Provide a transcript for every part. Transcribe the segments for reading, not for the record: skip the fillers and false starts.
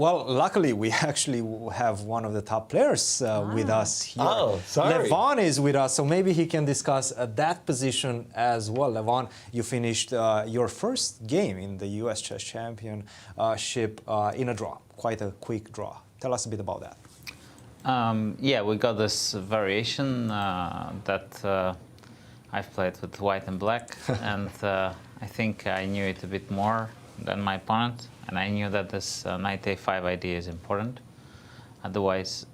Well, luckily, we actually have one of the top players with us here. Oh, sorry. Levon is with us, so maybe he can discuss that position as well. Levon, you finished your first game in the U.S. Chess Championship in a draw, quite a quick draw. Tell us a bit about that. Yeah, we got this variation that I've played with white and black, and I think I knew it a bit more than my opponent, and I knew that this knight a5 idea is important. Otherwise,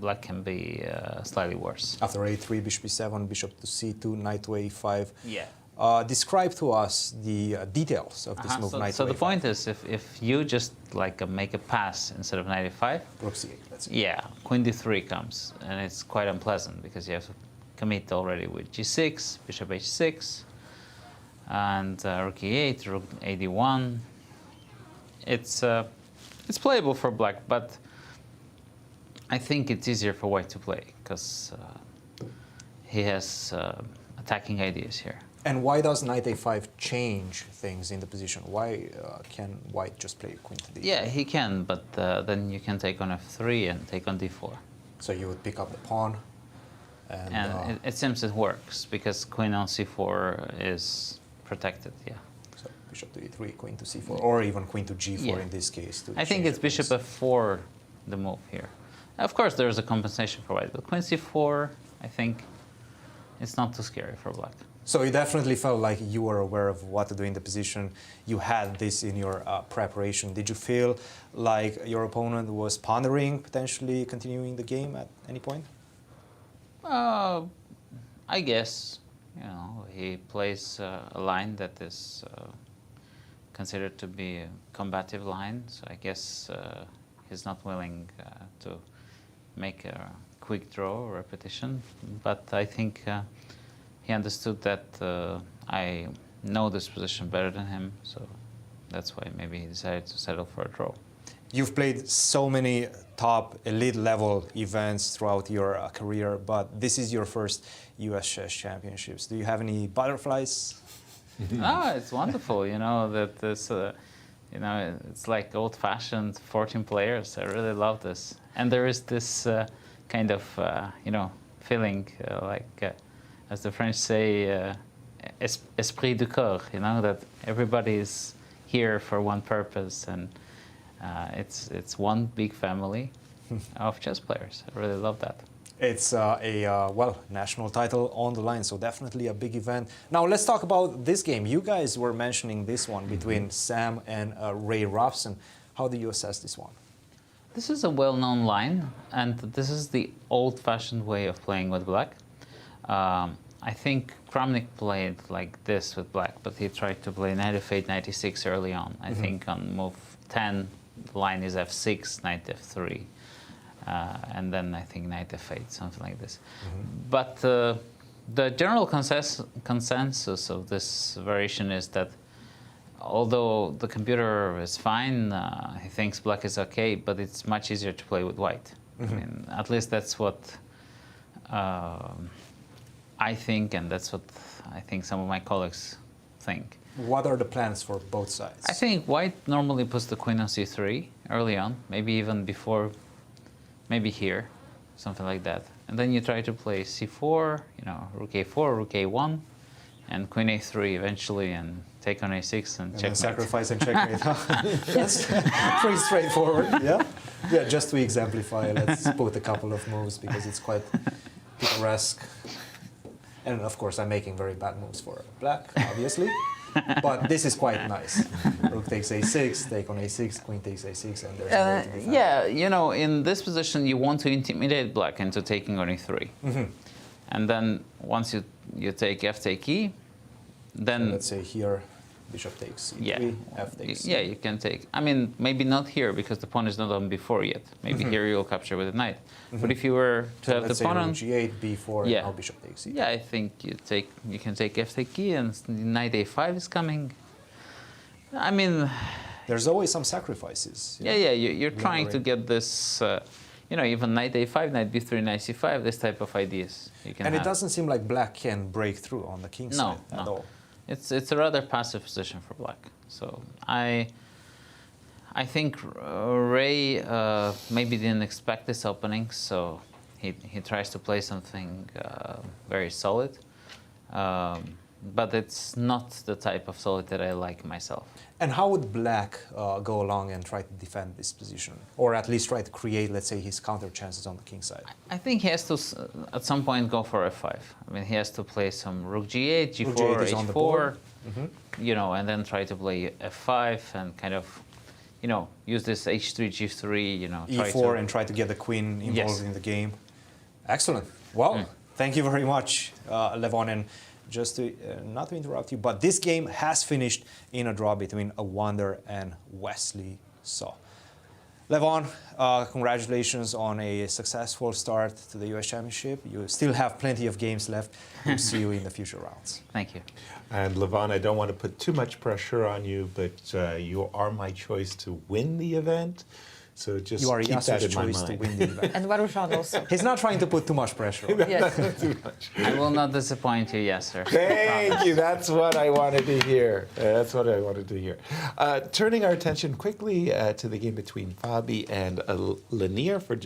black can be slightly worse. After a3, bishop e7, bishop to c2, knight to a5. Yeah. Describe to us the details of this move, knight So to the a5. point is, if you just like make a pass instead of knight a5, Rook c8, let's see. yeah, queen d3 comes, and it's quite unpleasant because you have to commit already with g6, bishop h6, and rook e8, rook ad1. It's playable for black, but I think it's easier for white to play because he has attacking ideas here. And why does knight a5 change things in the position? Why can white just play queen to d4? Yeah, he can, but then you can take on f3 and take on d4. So you would pick up the pawn. And it seems it works because queen on c4 is protected, yeah. So bishop to e3, queen to c4, or even queen to g4 in this case. I think it's bishop f4 the move here. Of course, there's a compensation for white, but queen c4, I think it's not too scary for black. So you definitely felt like you were aware of what to do in the position. You had this in your preparation. Did you feel like your opponent was pondering potentially continuing the game at any point? I guess, you know, he plays a line that is considered to be a combative line. So I guess he's not willing to make a quick draw or repetition. But I think he understood that I know this position better than him, so that's why maybe he decided to settle for a draw. You've played so many top elite level events throughout your career, but this is your first US Chess Championships. Do you have any butterflies? It's wonderful, you know, that this, you know, it's like old-fashioned 14 players. I really love this. And there is this kind of, you know, feeling like, as the French say, esprit du corps, you know, that everybody is here for one purpose, and it's one big family of chess players. I really love that. It's well, national title on the line, so definitely a big event. Now let's talk about this game. You guys were mentioning this one between Sam and Ray Robson. How do you assess this one? This is a well-known line, and this is the old-fashioned way of playing with black. I think Kramnik played like this with black, but he tried to play knight f8, knight e6 early on. I think on move 10, the line is f6, knight f3, and then I think knight f8, something like this. But the general consensus of this variation is that although the computer is fine, he thinks black is okay, but it's much easier to play with white. I mean, at least that's what I think, and that's what I think some of my colleagues think. What are the plans for both sides? I think white normally puts the queen on c3 early on, maybe even before, maybe here, something like that. And then you try to play c4, you know, rook a4, rook a1, and queen a3 eventually, and take on a6 and checkmate. Sacrifice and checkmate. That's pretty straightforward. Yeah. Yeah. Just to exemplify, let's put a couple of moves because it's quite picturesque. And of course, I'm making very bad moves for black, obviously. But this is quite nice. Rook takes a6, take on a6, queen takes a6, and there's no way to defend. Yeah, you know, in this position, you want to intimidate black into taking on e3. And then once you take f take e, then... So let's say here, bishop takes e3, f takes e. Yeah, you can take. I mean, maybe not here because the pawn is not on b4 yet. Maybe here you'll capture with a knight. But if you were to have the pawn on g8, b4, and now bishop takes e. Yeah, I think you can take f take e, and knight a5 is coming. I mean, there's always some sacrifices. You're trying to get this. You know, even knight a5, knight b3, knight c5, this type of ideas you can have. It doesn't seem like black can break through on the king side at all. It's a rather passive position for black. So I I think Ray maybe didn't expect this opening, so he tries to play something very solid. But it's not the type of solid that I like myself. And how would Black go along and try to defend this position? Or at least try to create, let's say, his counter chances on the king side? I think he has to, at some point, go for f5. I mean, he has to play some rook g8, g4, Rook g8 is on the board. h4, you know, and then try to play f5 and kind of, you know, use this h3, g3, you know. e4 and try to get the queen involved in the game. Excellent. Well, thank you very much, Levon. And just to, not to interrupt you, but this game has finished in a draw between a Wonder and Wesley So. Levon, congratulations on a successful start to the US Championship. You still have plenty of games left. We'll see you in the future rounds. Thank you. And Levon, I don't want to put too much pressure on you, but you are my choice to win the event. So just You are keep that Yasser's in my choice to mind. win the event. And Varushan also. He's not trying to put too much pressure on you. Yes. Too much. I will not disappoint you, yes, sir. Thank you. That's what I wanted to hear. That's what I wanted to hear. Turning our attention quickly to the game between Fabi and Lanier for